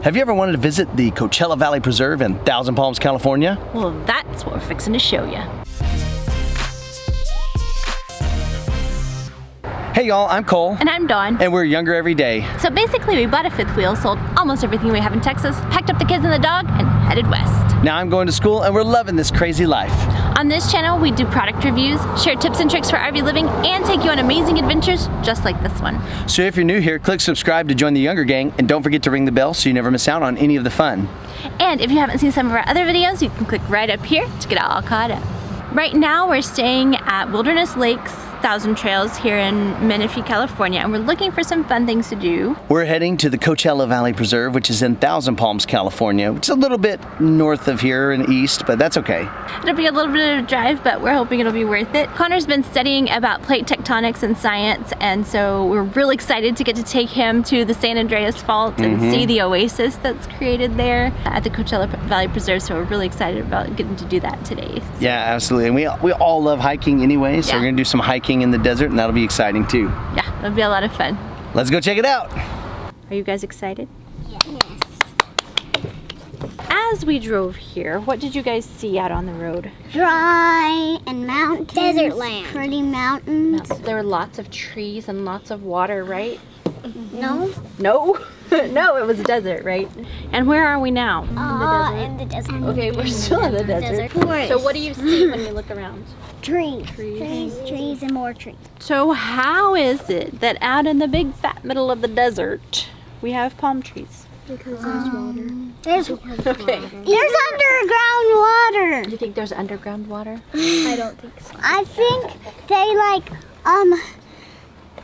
Have you ever wanted to visit the Coachella Valley Preserve in Thousand Palms, California? Well, that's what we're fixing to show you. Hey y'all, I'm Cole. And I'm Dawn. And we're younger every day. So basically we bought a fifth wheel, sold almost everything we have in Texas, packed up the kids and the dog, and headed west. Now I'm going to school and we're loving this crazy life. On this channel, we do product reviews, share tips and tricks for RV living, and take you on amazing adventures just like this one. So if you're new here, click subscribe to join the younger gang, and don't forget to ring the bell so you never miss out on any of the fun. And if you haven't seen some of our other videos, you can click right up here to get all caught up. Right now we're staying at Wilderness Lakes Thousand Trails here in Menifee, California, and we're looking for some fun things to do. We're heading to the Coachella Valley Preserve, which is in Thousand Palms, California, which is a little bit north of here and east, but that's okay. It'll be a little bit of a drive, but we're hoping it'll be worth it. Connor's been studying about plate tectonics and science, and so we're really excited to get to take him to the San Andreas Fault and see the oasis that's created there at the Coachella Valley Preserve, so we're really excited about getting to do that today. Yeah, absolutely, and we all love hiking anyway, so we're gonna do some hiking in the desert, and that'll be exciting too. Yeah, it'll be a lot of fun. Let's go check it out. Are you guys excited? Yes. As we drove here, what did you guys see out on the road? Dry and mountains. Desert land. Pretty mountains. There were lots of trees and lots of water, right? No. No? No, it was a desert, right? And where are we now? In the desert. Okay, we're still in the desert. Forest. So what do you see when you look around? Trees. Trees and more trees. So how is it that out in the big fat middle of the desert, we have palm trees? Because there's water. There's Okay. There's underground water. You think there's underground water? I don't think so. I think they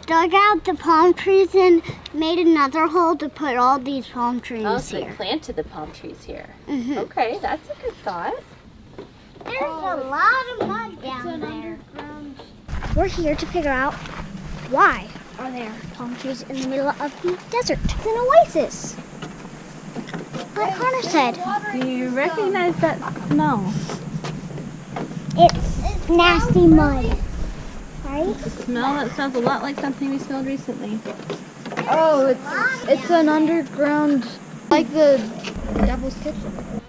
dug out the palm trees and made another hole to put all these palm trees Oh, so they here. planted the palm trees here. Mhm. Okay, that's a good thought. There's a lot of mud down there. We're here to figure out why are there palm trees in the middle of the desert. It's an oasis. Like Connor said. Do you recognize that smell? It's nasty mud. Right? The smell that smells a lot like something we smelled recently. Oh, it's an underground, like the Devil's Kitchen.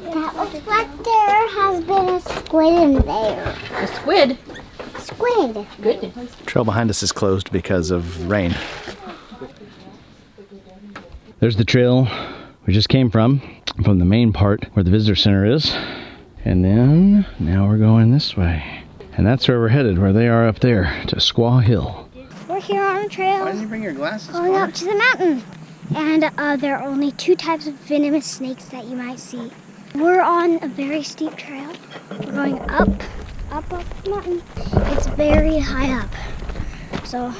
That looks like there has been a squid in there. A squid? Squid. Goodness. Trail behind us is closed because of rain. There's the trail we just came from the main part where the visitor center is. And then now we're going this way. And that's where we're headed, where they are up there, to Squaw Hill. We're here on a trail Why didn't you bring your glasses? going up to the mountain. And there are only two types of venomous snakes that you might see. We're on a very steep trail. We're going up the mountain. It's very high up. So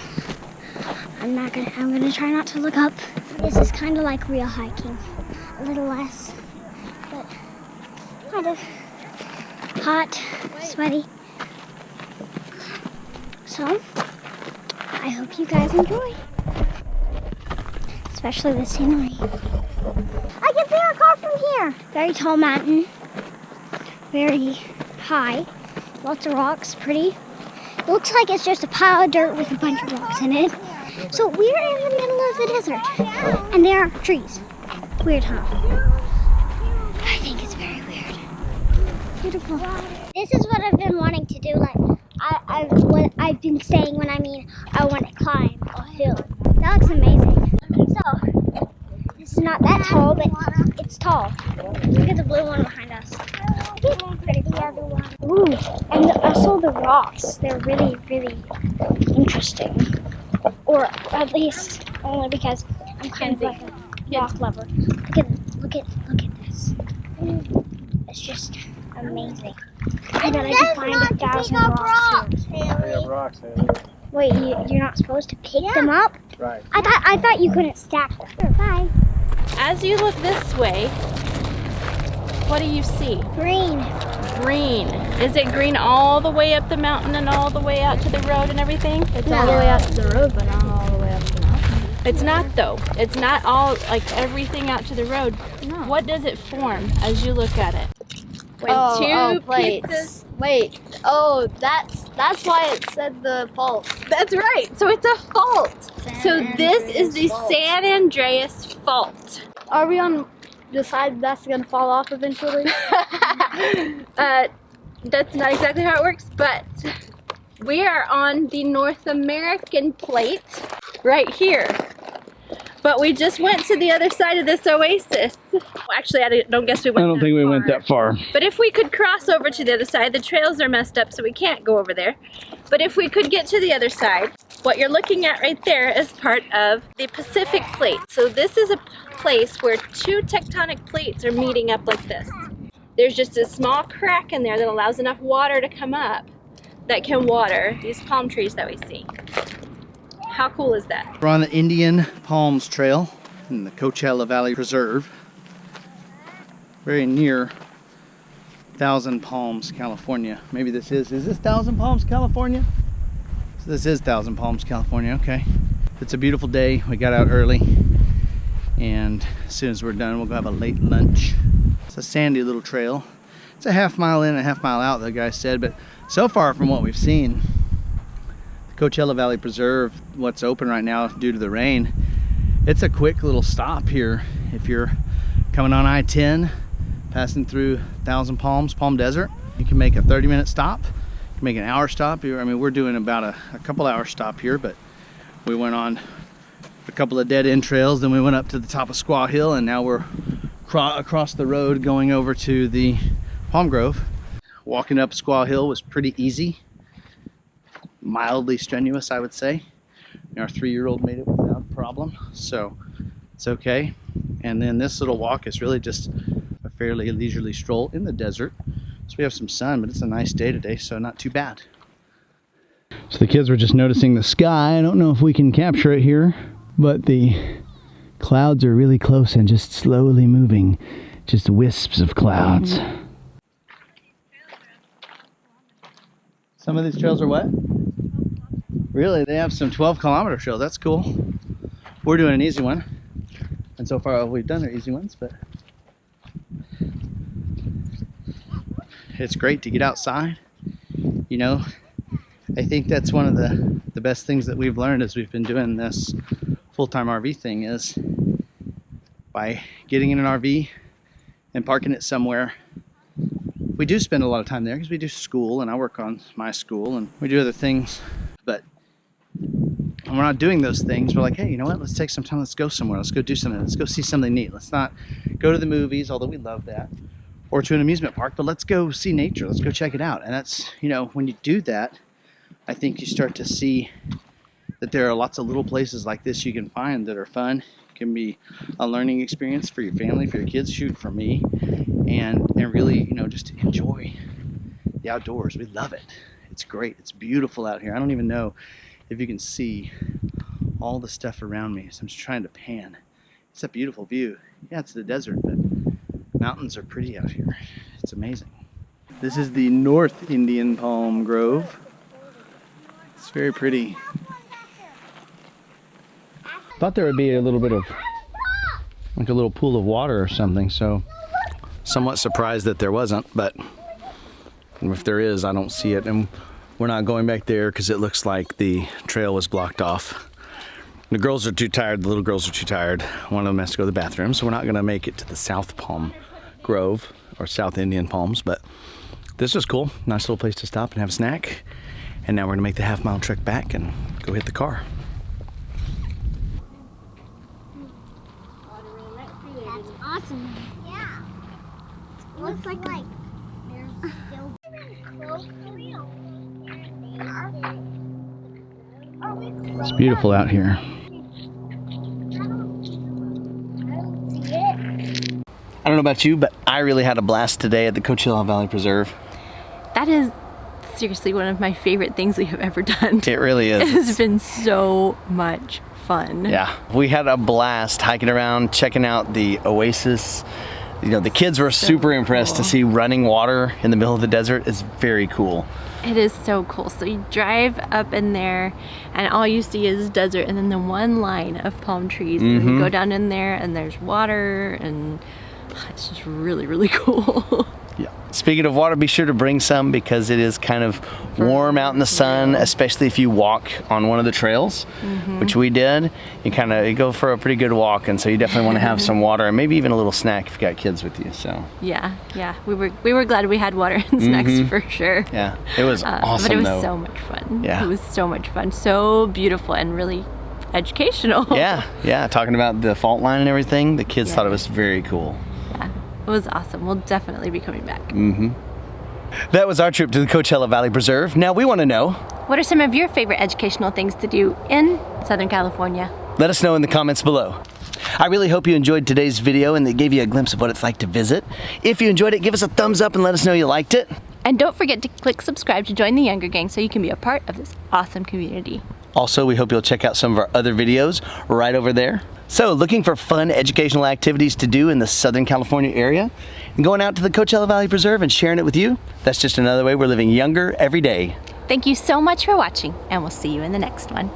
I'm gonna try not to look up. This is kind of like real hiking. A little less, but kind of hot, sweaty. So I hope you guys enjoy. Especially the scenery. I can see our car from here. Very tall mountain. Very high. Lots of rocks, pretty. It looks like it's just a pile of dirt with a bunch of rocks in it. So we're in the middle of the desert. And there are trees. Weird, huh? I think it's very weird. Beautiful. This is what I've been wanting to do. Like what I've been saying when I mean I want to climb a hill. That looks amazing. So, this is not that tall, but it's tall. Look at the blue one behind us. Pretty the other one. Ooh, and also the rocks. They're really, really interesting. Or at least only because I'm kind of like a rock lover. Look at this. It's just amazing. I bet I can find 1,000 rocks here. Wait, you're not supposed to pick them up? Right. I thought you couldn't stack them. Bye. As you look this way, what do you see? Green. Green. Is it green all the way up the mountain and all the way out to the road and everything? It's all the way out to the road, but not all the way up the mountain. It's not though. It's not all, like everything out to the road. No. What does it form as you look at it? When plates. pieces. Wait. Oh, that's why it said the fault. That's right. So it's a fault. So this is the San Andreas Fault. Are we on the side that's gonna fall off eventually? That's not exactly how it works, but we are on the North American plate right here. But we just went to the other side of this oasis. Well, actually, I don't guess we went I don't think we went that far. But if we could cross over to the other side, the trails are messed up, so we can't go over there. But if we could get to the other side, what you're looking at right there is part of the Pacific Plate. So this is a place where two tectonic plates are meeting up like this. There's just a small crack in there that allows enough water to come up that can water these palm trees that we see. How cool is that? We're on the Indian Palms Trail in the Coachella Valley Preserve, very near Thousand Palms, California. Maybe this is this Thousand Palms, California? So this is Thousand Palms, California, okay. It's a beautiful day. We got out early, and as soon as we're done, we'll go have a late lunch. It's a sandy little trail. It's a half mile in and a half mile out, the guy said, but so far from what we've seen, Coachella Valley Preserve, what's open right now due to the rain, it's a quick little stop here. If you're coming on I-10, passing through Thousand Palms, Palm Desert, you can make a 30-minute stop. You can make an hour stop. I mean, we're doing about a couple hour stop here, but we went on a couple of dead-end trails, then we went up to the top of Squaw Hill, and now we're across the road going over to the Palm Grove. Walking up Squaw Hill was pretty easy. Mildly strenuous, I would say. Our 3-year-old made it without problem, so it's okay. And then this little walk is really just a fairly leisurely stroll in the desert. So we have some sun, but it's a nice day today, so not too bad. So the kids were just noticing the sky. I don't know if we can capture it here, but the clouds are really close and just slowly moving, just wisps of clouds. Some of these trails are what? Really? They have some 12-kilometer trails. That's cool. We're doing an easy one. And so far we've done our easy ones, but it's great to get outside. You know, I think that's one of the best things that we've learned as we've been doing this full-time RV thing, is by getting in an RV and parking it somewhere. We do spend a lot of time there because we do school, and I work on my school, and we do other things. But when we're not doing those things, we're like, hey, you know what? Let's take some time. Let's go somewhere. Let's go do something. Let's go see something neat. Let's not go to the movies, although we love that, or to an amusement park, but let's go see nature. Let's go check it out. And that's, you know, when you do that, I think you start to see that there are lots of little places like this you can find that are fun. It can be a learning experience for your family, for your kids, shoot, for me, and really, you know, just to enjoy the outdoors. We love it. It's great. It's beautiful out here. I don't even know if you can see all the stuff around me. So I'm just trying to pan. It's a beautiful view. Yeah, it's the desert, but mountains are pretty out here. It's amazing. This is the North Indian Palm Grove. It's very pretty. Thought there would be a little bit of like a little pool of water or something, so somewhat surprised that there wasn't, but if there is, I don't see it. And we're not going back there because it looks like the trail was blocked off. The girls are too tired, the little girls are too tired. One of them has to go to the bathroom, so we're not gonna make it to the South Palm Grove or South Indian Palms, but this was cool. Nice little place to stop and have a snack. And now we're gonna make the half-mile trek back and go hit the car. That's awesome. Yeah. Looks like there's still It's beautiful out here. I don't know about you, but I really had a blast today at the Coachella Valley Preserve. That is seriously one of my favorite things we have ever done. It really is. It has been so much fun. Yeah, we had a blast hiking around, checking out the oasis. You know, the kids were super impressed to see running water in the middle of the desert. It's very cool. It is so cool. So you drive up in there and all you see is desert and then the one line of palm trees. And then you go down in there and there's water and it's just really, really cool. Yeah. Speaking of water, be sure to bring some because it is kind of warm out in the sun, especially if you walk on one of the trails, which we did. You go for a pretty good walk, and so you definitely want to have some water and maybe even a little snack if you got kids with you. So yeah, we were glad we had water and snacks for sure. Yeah, it was awesome. But it was though. so much fun. Yeah, it was so much fun, so beautiful and really educational. Yeah, talking about the fault line and everything. The kids thought it was very cool. It was awesome. We'll definitely be coming back. That was our trip to the Coachella Valley Preserve. Now we want to know, what are some of your favorite educational things to do in Southern California? Let us know in the comments below. I really hope you enjoyed today's video and that gave you a glimpse of what it's like to visit. If you enjoyed it, give us a thumbs up and let us know you liked it. And don't forget to click subscribe to join the Younger Gang so you can be a part of this awesome community. Also, we hope you'll check out some of our other videos right over there. So, looking for fun educational activities to do in the Southern California area and going out to the Coachella Valley Preserve and sharing it with you? That's just another way we're living younger every day. Thank you so much for watching, and we'll see you in the next one.